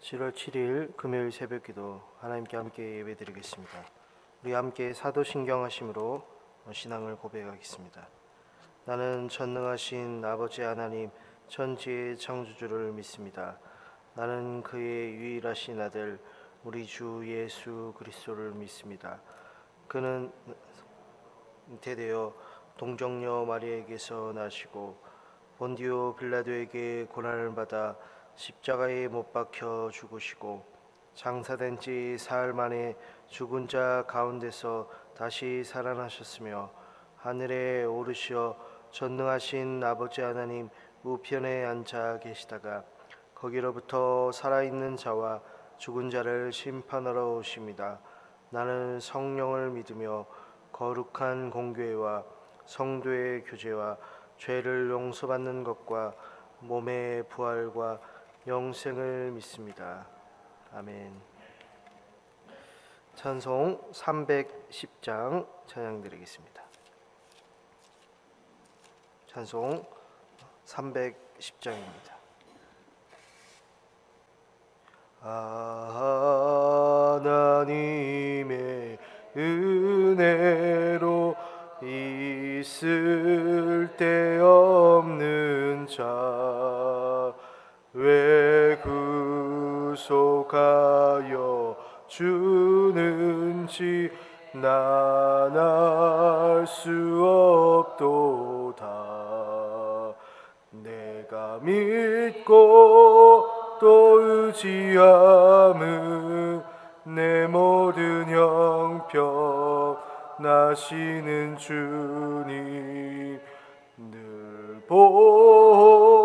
7월 7일 금요일 새벽기도 하나님께 함께 예배드리겠습니다. 우리 함께 사도신경하심으로 신앙을 고백하겠습니다. 나는 전능하신 아버지 하나님 천지의 창조주를 믿습니다. 나는 그의 유일하신 아들 우리 주 예수 그리스도를 믿습니다. 그는 잉태되어 동정녀 마리아에게서 나시고 본디오 빌라도에게 고난을 받아 십자가에 못 박혀 죽으시고 장사된 지 사흘 만에 죽은 자 가운데서 다시 살아나셨으며 하늘에 오르시어 전능하신 아버지 하나님 우편에 앉아 계시다가 거기로부터 살아있는 자와 죽은 자를 심판하러 오십니다. 나는 성령을 믿으며 거룩한 공교회와 성도의 교제와 죄를 용서받는 것과 몸의 부활과 영생을 믿습니다. 아멘. 찬송 310장 찬양드리겠습니다. 찬송 310장입니다. 하나님의 은혜로 있을 데 없는 자 왜 구속하여 주는지 난 알 수 없도다. 내가 믿고 또 의지함은 내 모든 형편 나시는 주님 늘 보호해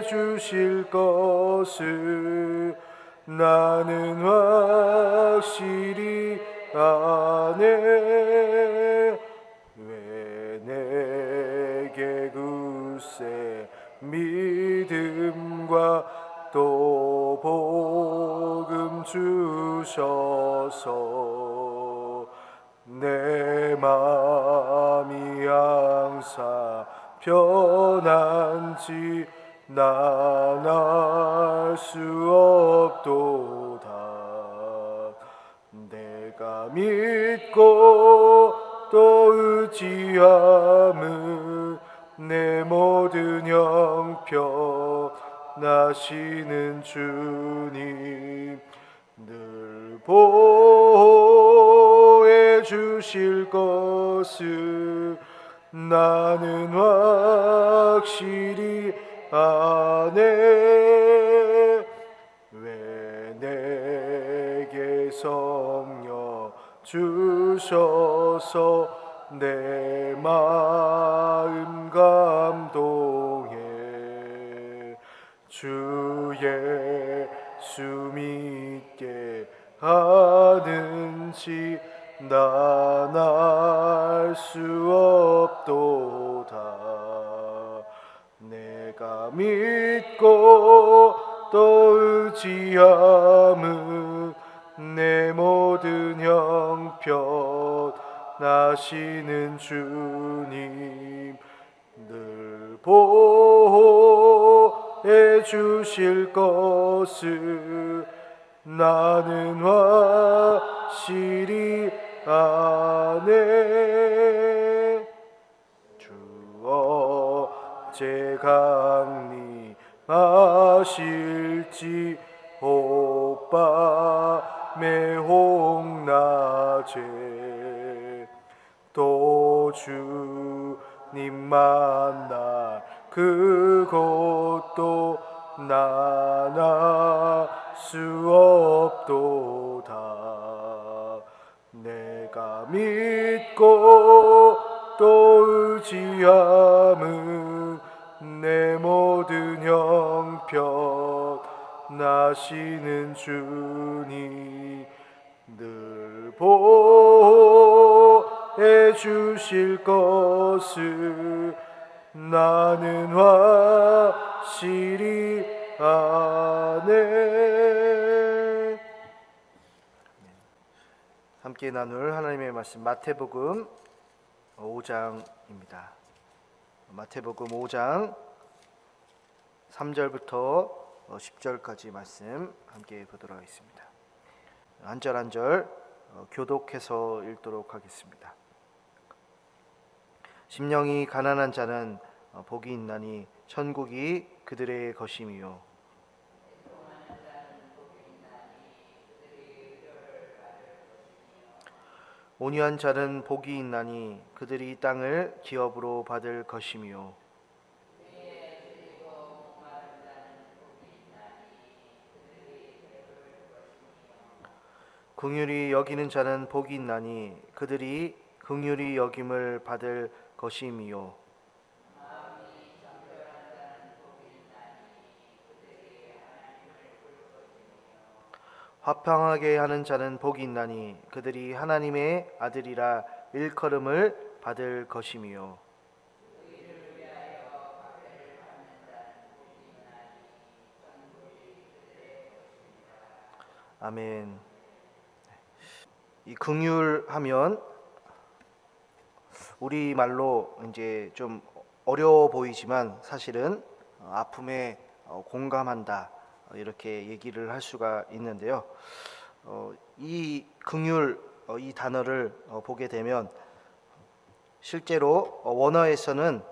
주실 것을 나는 확실히 아네. 왜 내게 굳세 믿음과 또 복음 주셔서 내 마음이 항상 편한지 난 알 수 없도다. 내가 믿고 또 의지함은 내 모든 형편 나시는 주님 늘 보호해 주실 것을 나는 확실히 아네. 왜 내게 성령 주셔서 내 마음 감동해 주 예수 믿게 하는지 난 알 수 없도다. 내가 믿고 또 의지함은 내 모든 형편 나시는 주님 늘 보호해 주실 것을 나는 확실히 아네. 주 어째 강림하실지 혹밤에 혹낮에 또 주님 만날 그곳도 난 알 수 없도다. 내가 믿고 또 의지함은 내 모든 형편 나시는 주님 늘 보호해 주실 것을 나는 확실히 아네. 함께 나눌 하나님의 말씀 마태복음 5장입니다. 마태복음 5장 3절부터 10절까지 말씀 함께 보도록 하겠습니다. 한 절 한 절 교독해서 읽도록 하겠습니다. 심령이 가난한 자는 복이 있나니 천국이 그들의 것임이요. 온유한 자는 복이 있나니 그들이 이 땅을 기업으로 받을 것이며. 긍휼히 여기는 자는 복이 있나니 그들이 긍휼히 여김을 받을 것이며. 화평하게 하는 자는 복이 있나니 그들이 하나님의 아들이라 일컬음을 받을 것이며. 아멘. 이 긍휼하면 우리 말로 이제 좀 어려워 보이지만 사실은 아픔에 공감한다, 이렇게 얘기를 할 수가 있는데요. 이 긍휼, 이 단어를 보게 되면 실제로 원어에서는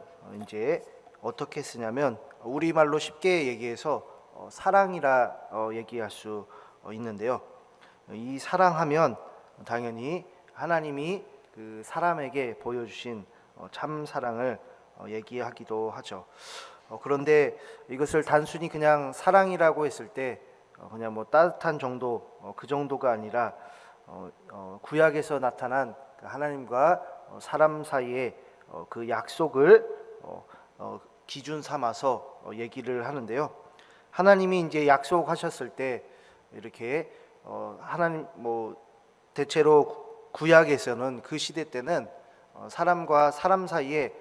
이제 어떻게 쓰냐면 우리말로 쉽게 얘기해서 사랑이라 얘기할 수 있는데요. 이 사랑하면 당연히 하나님이 그 사람에게 보여주신 참 사랑을 얘기하기도 하죠. 그런데 이것을 단순히 그냥 사랑이라고 했을 때 그냥 뭐 따뜻한 정도, 그 정도가 아니라 구약에서 나타난 하나님과 사람 사이의 그 약속을 기준 삼아서 얘기를 하는데요. 하나님이 이제 약속하셨을 때 이렇게 하나님 대체로 구약에서는 그 시대 때는 사람과 사람 사이에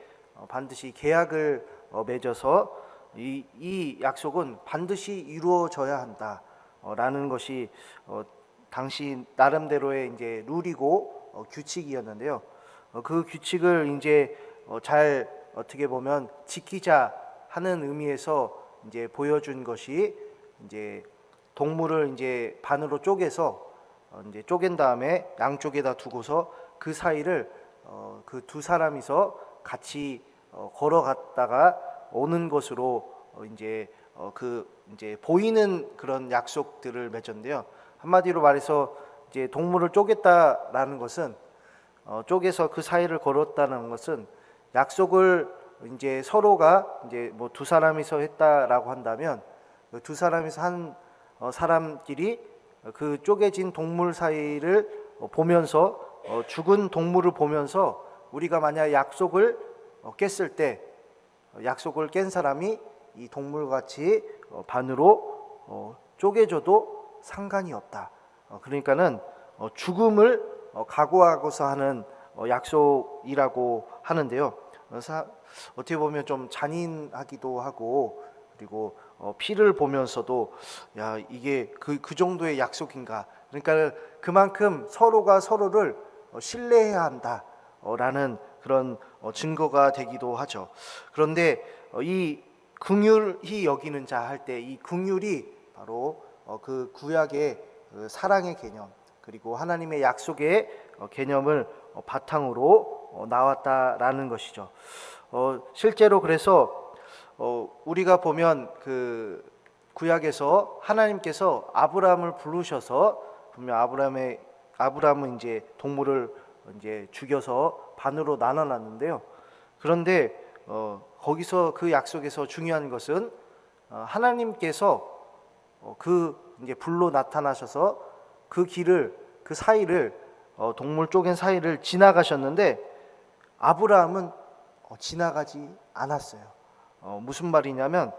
반드시 계약을 맺어서 이 약속은 반드시 이루어져야 한다라는 것이 당시 나름대로의 이제 룰이고 규칙이었는데요. 그 규칙을 이제 잘 어떻게 보면 지키자 하는 의미에서 이제 보여준 것이 이제 동물을 이제 반으로 쪼개서 이제 쪼갠 다음에 양쪽에다 두고서 그 사이를 그 두 사람이서 같이 걸어갔다가 오는 것으로 이제 이제 보이는 그런 약속들을 맺었는데요. 한마디로 말해서 이제 동물을 쪼갰다라는 것은 쪼개서 그 사이를 걸었다는 것은 약속을 이제 서로가 이제 뭐 두 사람이서 했다라고 한다면 두 사람이서 한 사람끼리 그 쪼개진 동물 사이를 보면서 죽은 동물을 보면서 우리가 만약 약속을 깼을 때 약속을 깬 사람이 이 동물같이 반으로 쪼개져도 상관이 없다. 그러니까는 죽음을 각오하고서 하는 약속이라고 하는데요. 어떻게 보면 좀 잔인하기도 하고 그리고 피를 보면서도 야 이게 그 정도의 약속인가? 그러니까 그만큼 서로가 서로를 신뢰해야 한다라는 그런 증거가 되기도 하죠. 그런데 이 긍휼히 여기는 자 할 때 이 긍휼이 바로 그 구약의 사랑의 개념 그리고 하나님의 약속의 개념을 바탕으로 나왔다라는 것이죠. 실제로 그래서 우리가 보면 그 구약에서 하나님께서 아브라함을 부르셔서 분명 아브라함은 이제 동물을 이제 죽여서 반으로 나눠놨는데요. 그런데 거기서 그 약속에서 중요한 것은 하나님께서 그 이제 불로 나타나셔서 그 길을 그 사이를 동물 쪼갠 사이를 지나가셨는데 아브라함은 지나가지 않았어요. 무슨 말이냐면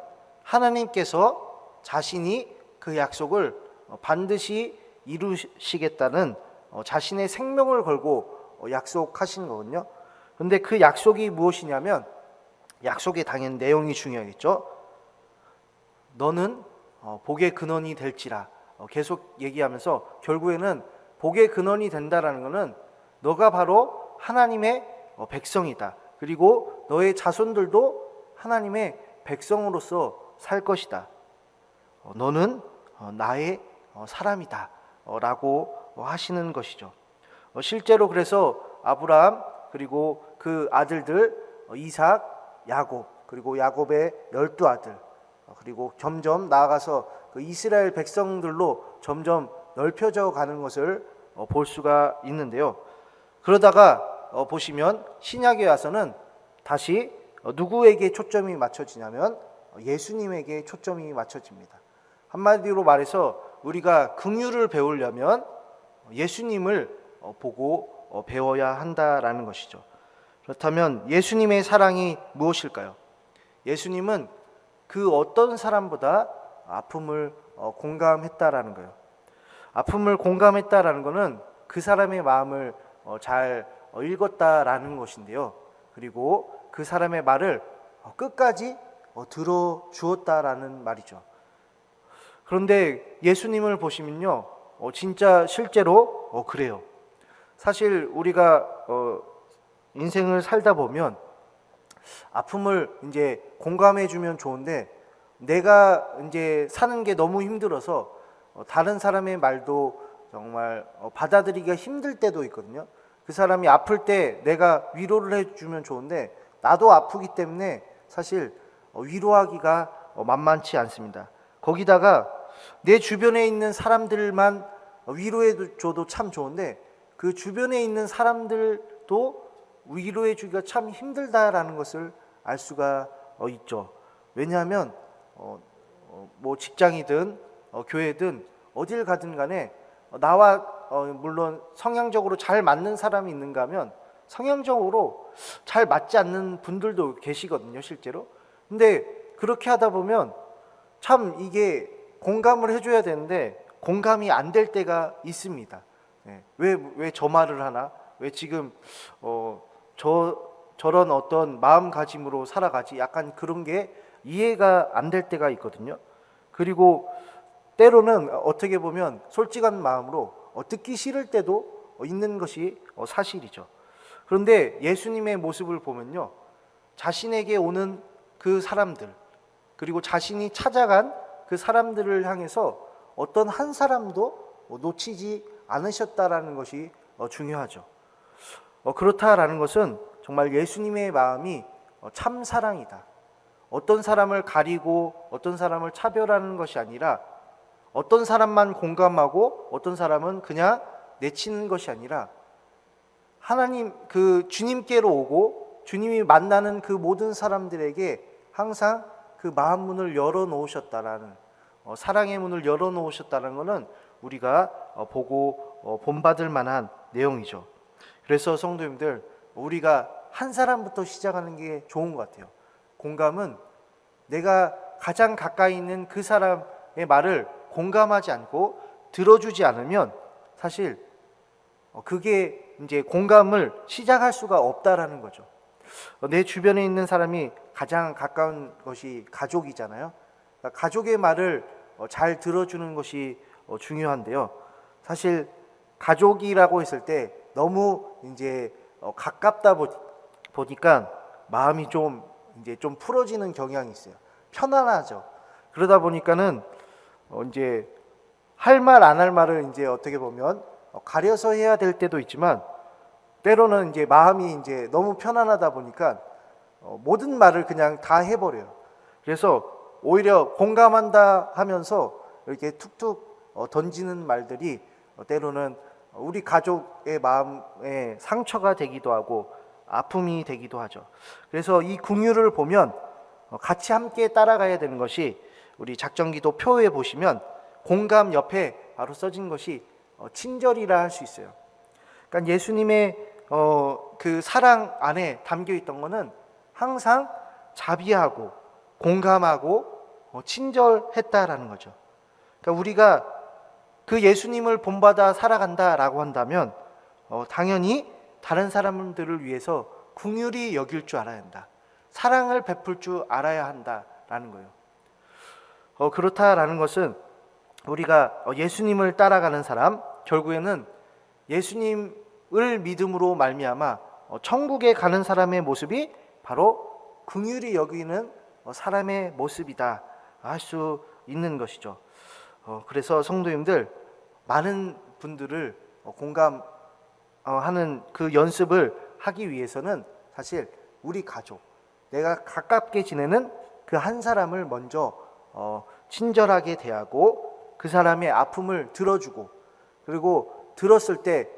하나님께서 자신이 그 약속을 반드시 이루시겠다는 자신의 생명을 걸고 약속하신 거거든요. 그런데 그 약속이 무엇이냐면 약속의 당연 내용이 중요하겠죠. 너는 복의 근원이 될지라 계속 얘기하면서 결국에는 복의 근원이 된다라는 것은 너가 바로 하나님의 백성이다. 그리고 너의 자손들도 하나님의 백성으로서 살 것이다. 너는 나의 사람이다 라고 하시는 것이죠. 실제로 그래서 아브라함 그리고 그 아들들 이삭, 야곱 그리고 야곱의 12아들 그리고 점점 나아가서 그 이스라엘 백성들로 점점 넓혀져 가는 것을 볼 수가 있는데요. 그러다가 보시면 신약에 와서는 다시 누구에게 초점이 맞춰지냐면 예수님에게 초점이 맞춰집니다. 한마디로 말해서 우리가 긍휼을 배우려면 예수님을 보고 배워야 한다라는 것이죠. 그렇다면 예수님의 사랑이 무엇일까요? 예수님은 그 어떤 사람보다 아픔을 공감했다라는 거예요. 아픔을 공감했다라는 것은 그 사람의 마음을 잘 읽었다라는 것인데요. 그리고 그 사람의 말을 끝까지 들어주었다라는 말이죠. 그런데 예수님을 보시면요, 진짜 실제로 그래요. 사실 우리가 인생을 살다 보면 아픔을 이제 공감해주면 좋은데 내가 이제 사는 게 너무 힘들어서 다른 사람의 말도 정말 받아들이기가 힘들 때도 있거든요. 그 사람이 아플 때 내가 위로를 해주면 좋은데 나도 아프기 때문에 사실 위로하기가 만만치 않습니다. 거기다가 내 주변에 있는 사람들만 위로해줘도 참 좋은데 그 주변에 있는 사람들도 위로해주기가 참 힘들다라는 것을 알 수가 있죠. 왜냐하면 뭐 직장이든 교회든 어딜 가든 간에 나와 물론 성향적으로 잘 맞는 사람이 있는가 하면 성향적으로 잘 맞지 않는 분들도 계시거든요, 실제로. 근데 그렇게 하다 보면 참 이게 공감을 해줘야 되는데 공감이 안 될 때가 있습니다. 왜 저 말을 하나? 왜 지금 저런 어떤 마음가짐으로 살아가지? 약간 그런 게 이해가 안 될 때가 있거든요. 그리고 때로는 어떻게 보면 솔직한 마음으로 듣기 싫을 때도 있는 것이 사실이죠. 그런데 예수님의 모습을 보면요, 자신에게 오는 그 사람들 그리고 자신이 찾아간 그 사람들을 향해서 어떤 한 사람도 놓치지 않으셨다라는 것이 중요하죠. 그렇다라는 것은 정말 예수님의 마음이 참 사랑이다. 어떤 사람을 가리고 어떤 사람을 차별하는 것이 아니라 어떤 사람만 공감하고 어떤 사람은 그냥 내치는 것이 아니라 하나님 그 주님께로 오고 주님이 만나는 그 모든 사람들에게 항상 그 마음 문을 열어 놓으셨다라는 사랑의 문을 열어 놓으셨다는 것은 우리가 보고 본받을 만한 내용이죠. 그래서 성도님들 우리가 한 사람부터 시작하는 게 좋은 것 같아요. 공감은 내가 가장 가까이 있는 그 사람의 말을 공감하지 않고 들어주지 않으면 사실 그게 이제 공감을 시작할 수가 없다라는 거죠. 내 주변에 있는 사람이 가장 가까운 것이 가족이잖아요. 그러니까 가족의 말을 잘 들어주는 것이 중요한데요. 사실 가족이라고 했을 때 너무 이제 가깝다 보니까 마음이 좀 이제 좀 풀어지는 경향이 있어요. 편안하죠. 그러다 보니까는 이제 할 말 안 할 말을 이제 어떻게 보면 가려서 해야 될 때도 있지만 때로는 이제 마음이 이제 너무 편안하다 보니까 모든 말을 그냥 다 해버려요. 그래서 오히려 공감한다 하면서 이렇게 툭툭 던지는 말들이 때로는 우리 가족의 마음에 상처가 되기도 하고 아픔이 되기도 하죠. 그래서 이 긍휼을 보면 같이 함께 따라가야 되는 것이 우리 작전기도 표에 보시면 공감 옆에 바로 써진 것이 친절이라 할 수 있어요. 그러니까 예수님의 그 사랑 안에 담겨 있던 것은 항상 자비하고 공감하고 친절했다라는 거죠. 그러니까 우리가 그 예수님을 본받아 살아간다라고 한다면 당연히 다른 사람들을 위해서 긍휼히 여길 줄 알아야 한다. 사랑을 베풀 줄 알아야 한다라는 거예요. 그렇다라는 것은 우리가 예수님을 따라가는 사람, 결국에는 예수님을 믿음으로 말미암아 천국에 가는 사람의 모습이 바로 긍휼히 여기는 사람의 모습이다 할 수 있는 것이죠. 그래서 성도님들, 많은 분들을 공감하는 그 연습을 하기 위해서는 사실 우리 가족, 내가 가깝게 지내는 그 한 사람을 먼저 친절하게 대하고 그 사람의 아픔을 들어주고, 그리고 들었을 때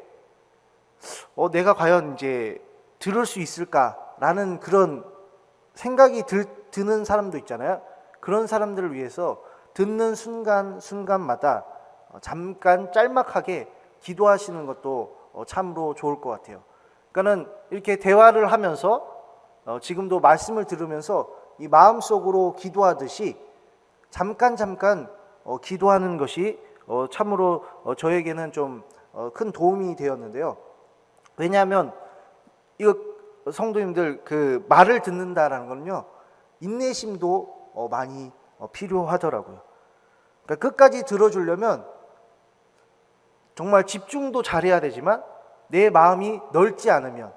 내가 과연 이제 들을 수 있을까라는 그런 생각이 드는 사람도 있잖아요. 그런 사람들을 위해서 듣는 순간마다 잠깐 짤막하게 기도하시는 것도 참으로 좋을 것 같아요. 그러니까는 이렇게 대화를 하면서 지금도 말씀을 들으면서 이 마음속으로 기도하듯이 잠깐 기도하는 것이 참으로 저에게는 좀 큰 도움이 되었는데요. 왜냐하면 이거 성도님들, 그 말을 듣는다라는 건요, 인내심도 많이 필요하더라고요. 그러니까 끝까지 들어주려면 정말 집중도 잘해야 되지만 내 마음이 넓지 않으면,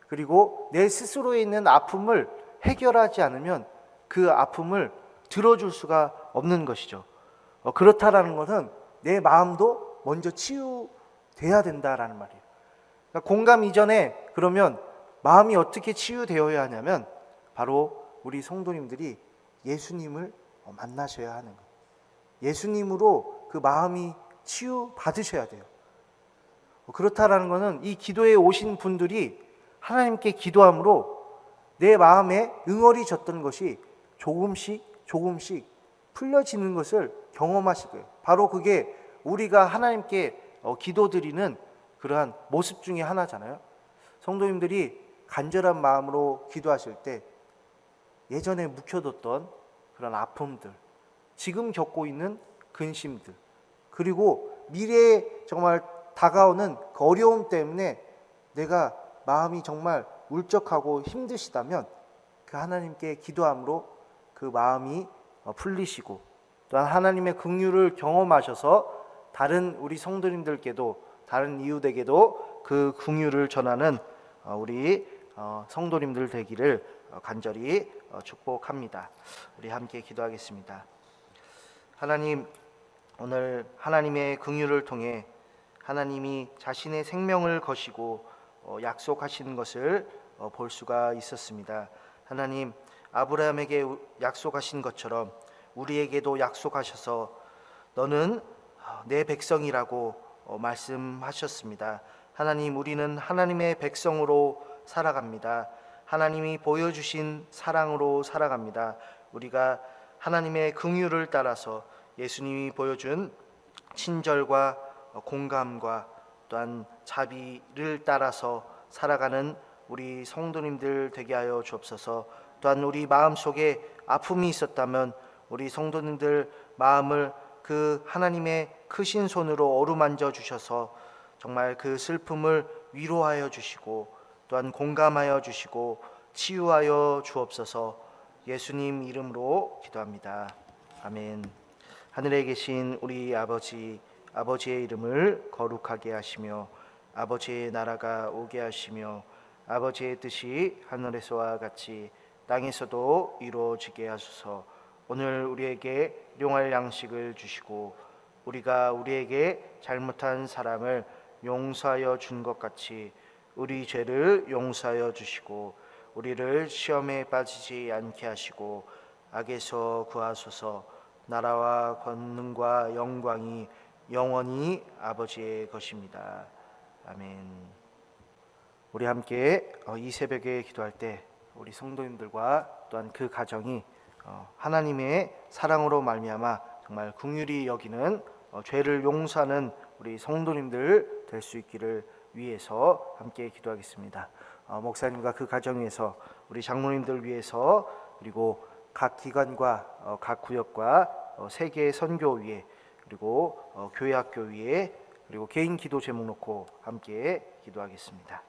그리고 내 스스로에 있는 아픔을 해결하지 않으면 그 아픔을 들어줄 수가 없는 것이죠. 그렇다라는 것은 내 마음도 먼저 치유돼야 된다라는 말이에요. 그러니까 공감 이전에 그러면 마음이 어떻게 치유되어야 하냐면 바로 우리 성도님들이 예수님을 만나셔야 하는 거예요. 예수님으로 그 마음이 치유받으셔야 돼요. 그렇다라는 것은 이 기도에 오신 분들이 하나님께 기도함으로 내 마음에 응어리졌던 것이 조금씩 풀려지는 것을 경험하실 거예요. 바로 그게 우리가 하나님께 기도드리는 그러한 모습 중에 하나잖아요. 성도님들이 간절한 마음으로 기도하실 때 예전에 묵혀뒀던 그런 아픔들, 지금 겪고 있는 근심들, 그리고 미래에 정말 다가오는 그 어려움 때문에 내가 마음이 정말 울적하고 힘드시다면 그 하나님께 기도함으로 그 마음이 풀리시고, 또한 하나님의 긍휼을 경험하셔서 다른 우리 성도님들께도, 다른 이웃에게도 그 긍휼을 전하는 우리 성도님들 되기를 간절히 축복합니다. 우리 함께 기도하겠습니다. 하나님, 오늘 하나님의 긍휼을 통해 하나님이 자신의 생명을 거시고 약속하신 것을 볼 수가 있었습니다. 하나님, 아브라함에게 약속하신 것처럼 우리에게도 약속하셔서 너는 내 백성이라고 말씀하셨습니다. 하나님, 우리는 하나님의 백성으로 살아갑니다. 하나님이 보여주신 사랑으로 살아갑니다. 우리가 하나님의 긍휼을 따라서 예수님이 보여준 친절과 공감과 또한 자비를 따라서 살아가는 우리 성도님들 되게 하여 주옵소서. 또한 우리 마음속에 아픔이 있었다면 우리 성도님들 마음을 그 하나님의 크신 손으로 어루만져 주셔서 정말 그 슬픔을 위로하여 주시고 또한 공감하여 주시고 치유하여 주옵소서. 예수님 이름으로 기도합니다. 아멘. 하늘에 계신 우리 아버지, 아버지의 이름을 거룩하게 하시며 아버지의 나라가 오게 하시며 아버지의 뜻이 하늘에서와 같이 땅에서도 이루어지게 하소서. 오늘 우리에게 일용할 양식을 주시고 우리가 우리에게 잘못한 사람을 용서하여 준 것 같이 우리 죄를 용서하여 주시고 우리를 시험에 빠지지 않게 하시고 악에서 구하소서. 나라와 권능과 영광이 영원히 아버지의 것입니다. 아멘. 우리 함께 이 새벽에 기도할 때 우리 성도님들과 또한 그 가정이 하나님의 사랑으로 말미암아 정말 긍휼히 여기는 죄를 용서하는 우리 성도님들 될 수 있기를 위해서 함께 기도하겠습니다. 목사님과 그 가정 위해서, 우리 장로님들 위해서, 그리고 각 기관과 각 구역과 세계 선교 위에, 그리고 교회 학교 위에, 그리고 개인 기도 제목 놓고 함께 기도하겠습니다.